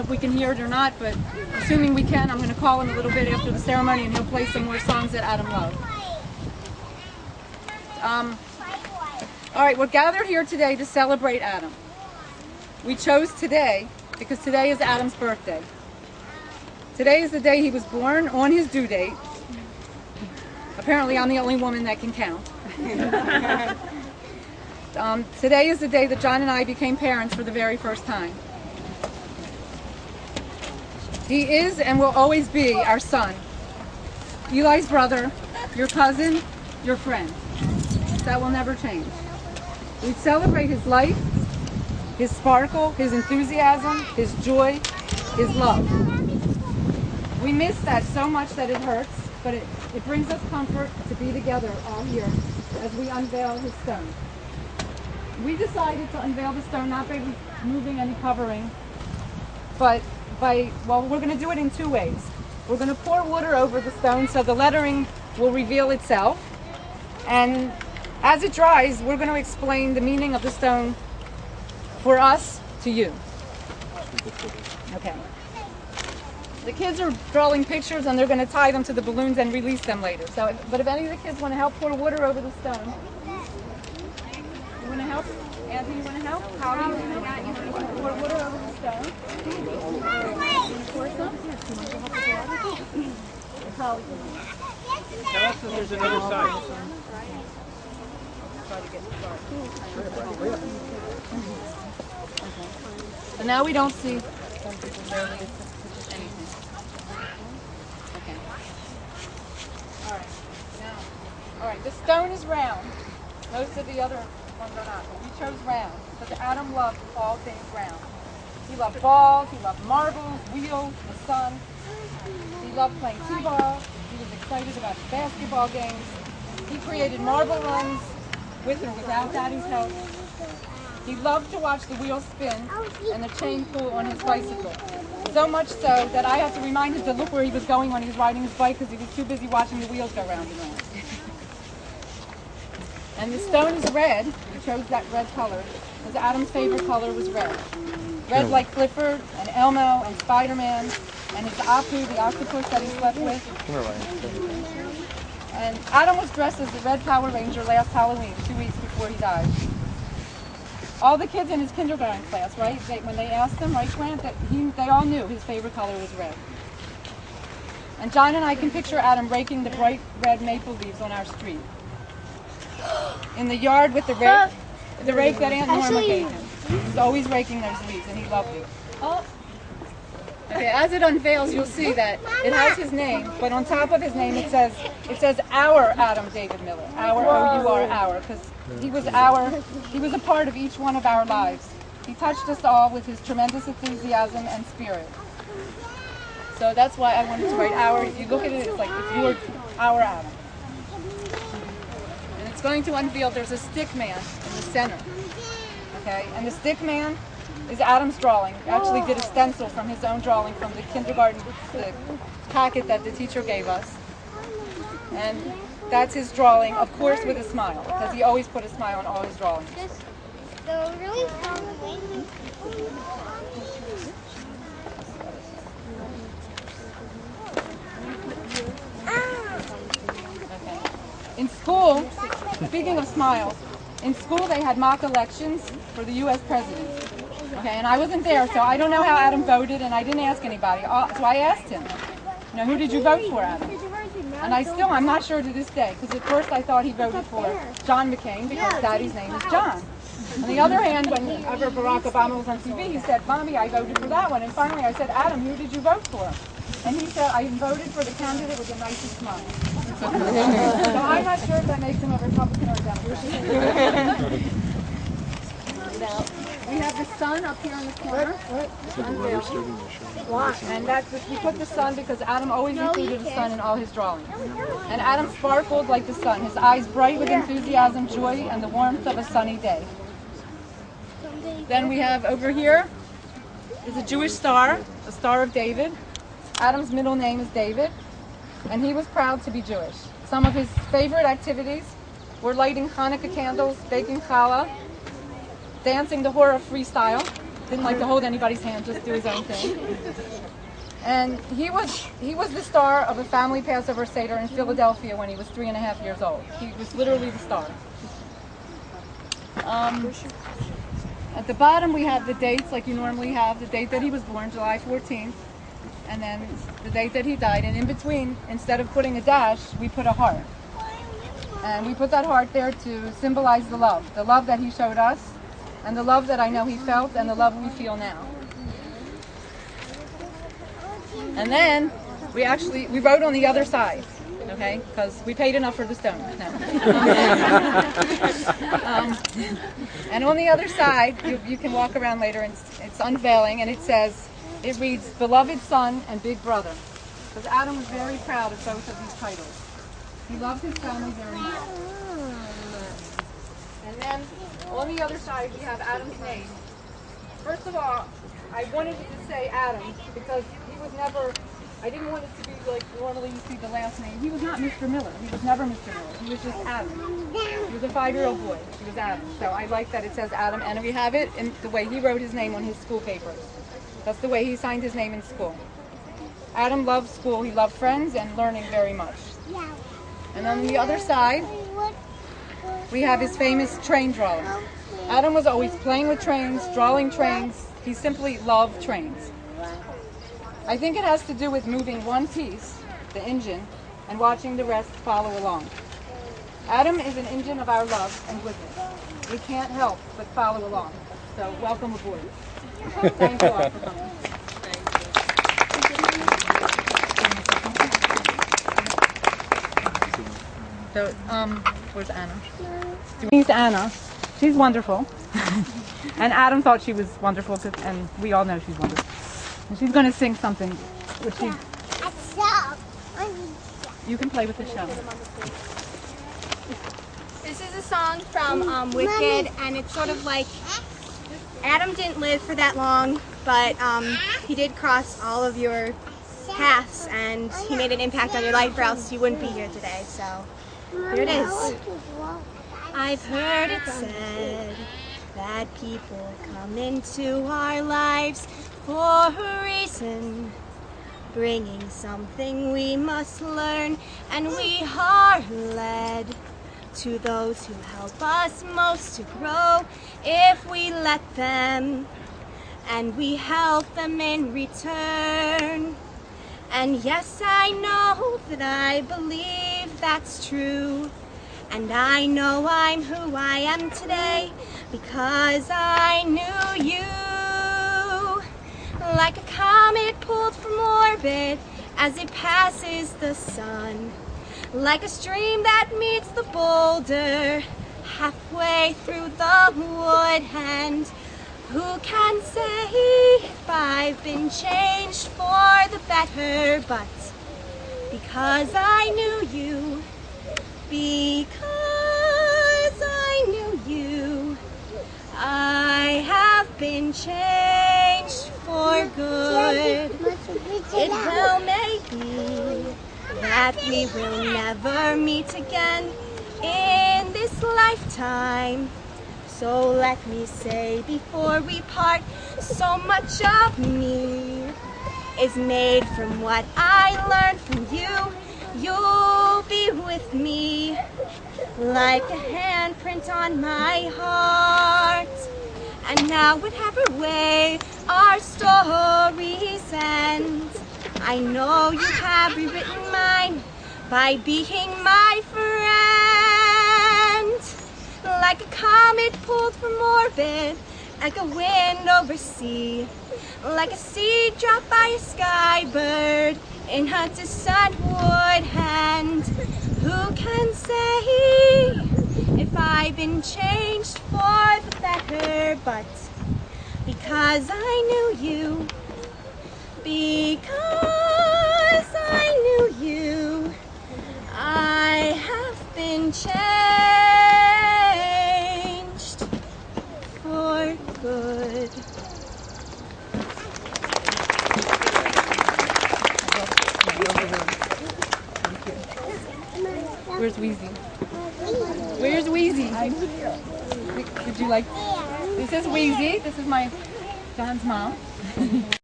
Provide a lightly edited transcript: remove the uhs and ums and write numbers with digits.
know if we can hear it or not, but assuming we can, I'm going to call him a little bit after the ceremony and he'll play some more songs that Adam loved. All right, we're gathered here today to celebrate Adam. We chose today because today is Adam's birthday. Today is the day he was born on his due date. Apparently I'm the only woman that can count. Today is the day that John and I became parents for the very first time. He is and will always be our son, Eli's brother, your cousin, your friend. That will never change. We celebrate his life, his sparkle, his enthusiasm, his joy, his love. We miss that so much that it hurts, but it brings us comfort to be together all here as we unveil his stone. We decided to unveil the stone not by removing any covering, but well, we're going to do it in two ways. We're going to pour water over the stone so the lettering will reveal itself, and as it dries, we're going to explain the meaning of the stone for us to you. Okay. The kids are drawing pictures and they're going to tie them to the balloons and release them later. So, but if any of the kids want to help pour water over the stone, you want to help? Anthony, you want to help? How do you want to pour water over the stone? Pour some? Holly. Tell us if there's another side. So now we don't see anything. Okay. All right, the stone is round. Most of the other ones are not, but we chose round because Adam loved all things round. He loved balls, he loved marbles, wheels, the sun. He loved playing t-ball. He was excited about his basketball games. He created marble runs with or without Daddy's help. He loved to watch the wheels spin and the chain pull on his bicycle. So much so that I had to remind him to look where he was going when he was riding his bike because he was too busy watching the wheels go round and round. And the stone is red. We chose that red color because Adam's favorite color was red. Red like Clifford and Elmo and Spider-Man and his Apu, the octopus that he slept with. And Adam was dressed as the Red Power Ranger last Halloween, 2 weeks before he died. All the kids in his kindergarten class, right, when they asked him, right, Grant, they all knew his favorite color was red. And John and I can picture Adam raking the bright red maple leaves on our street. In the yard with the rake that Aunt Norma gave him. He was always raking those leaves, and he loved it. Oh. Okay, as it unveils, you'll see that it has his name, but on top of his name it says our Adam David Miller, our O-U-R, our, because he was a part of each one of our lives. He touched us all with his tremendous enthusiasm and spirit. So that's why I wanted to write our. If you look at it, it's like it's your our Adam. And it's going to unveil. There's a stick man in the center. Okay, and the stick man is Adam's drawing. He actually did a stencil from his own drawing from the kindergarten packet that the teacher gave us. And that's his drawing, of course with a smile, because he always put a smile on all his drawings. Just the really strong thing. In school, speaking of smiles, in school they had mock elections for the U.S. president. Okay, and I wasn't there, so I don't know how Adam voted, and I didn't ask anybody. So I asked him, you know, who did you vote for, Adam? And I'm not sure to this day, because at first I thought he voted for John McCain because Daddy's name is John. On the other hand, whenever Barack Obama was on TV, he said, Mommy, I voted for that one. And finally I said, Adam, who did you vote for? And he said, I voted for the candidate with the nicest smile. So I'm not sure if that makes him a Republican or a Democrat. We have the sun up here in the corner. And we put the sun because Adam always included the sun in all his drawings. And Adam sparkled like the sun, his eyes bright with enthusiasm, joy, and the warmth of a sunny day. Then we have over here is a Jewish star, the Star of David. Adam's middle name is David, and he was proud to be Jewish. Some of his favorite activities were lighting Hanukkah candles, baking challah, dancing the Hora freestyle, Didn't like to hold anybody's hand, just do his own thing. And he was the star of a family Passover Seder in Philadelphia when he was 3.5 years old. He was literally the star. At the bottom we have the dates like you normally have, the date that he was born, July 14th, and then the date that he died. And in between, instead of putting a dash, we put a heart. And we put that heart there to symbolize the love that he showed us, and the love that I know he felt, and the love we feel now. And then we wrote on the other side, okay, because we paid enough for the stone. No. And on the other side, you can walk around later, and it's unveiling, and it reads, Beloved Son and Big Brother. Because Adam was very proud of both of these titles. He loved his family very much. And then on the other side, we have Adam's name. First of all, I wanted to say Adam because he was never, I didn't want it to be like normally you see the last name. He was not Mr. Miller. He was never Mr. Miller. He was just Adam. He was a 5-year-old boy. He was Adam. So I like that it says Adam, and we have it in the way he wrote his name on his school papers. That's the way he signed his name in school. Adam loved school. He loved friends and learning very much. And on the other side, we have his famous train drawing. Adam was always playing with trains, drawing trains. He simply loved trains. I think it has to do with moving one piece, the engine, and watching the rest follow along. Adam is an engine of our love and goodness. We can't help but follow along. So welcome aboard. Thank you all for coming. So, where's Anna? He's Anna. She's wonderful. And Adam thought she was wonderful, and we all know she's wonderful. And she's going to sing something, which you can play with the shell. This is a song from Wicked, and it's sort of like Adam didn't live for that long, but he did cross all of your paths, and he made an impact on your life, or else you wouldn't be here today. So here it is. I've heard it said that people come into our lives for a reason, bringing something we must learn, and we are led to those who help us most to grow if we let them, and we help them in return. And yes, I know that I believe that's true, and I know I'm who I am today because I knew you. Like a comet pulled from orbit as it passes the sun, like a stream that meets the boulder halfway through the wood. And who can say if I've been changed for the better? But because I knew you, because I knew you, I have been changed for good. It well may be that we will never meet again in this lifetime. So let me say before we part, so much of me is made from what I learned from you. You'll be with me like a handprint on my heart. And now whatever way our stories end, I know you have rewritten mine by being my friend. Like a comet pulled from orbit, like a wind over sea, like a seed dropped by a skybird in a distant wood. And who can say if I've been changed for the better? But because I knew you, because I knew you, I have been changed for good. Where's Wheezy? Where's Wheezy? Did you like? This is Wheezy. This is my John's mom.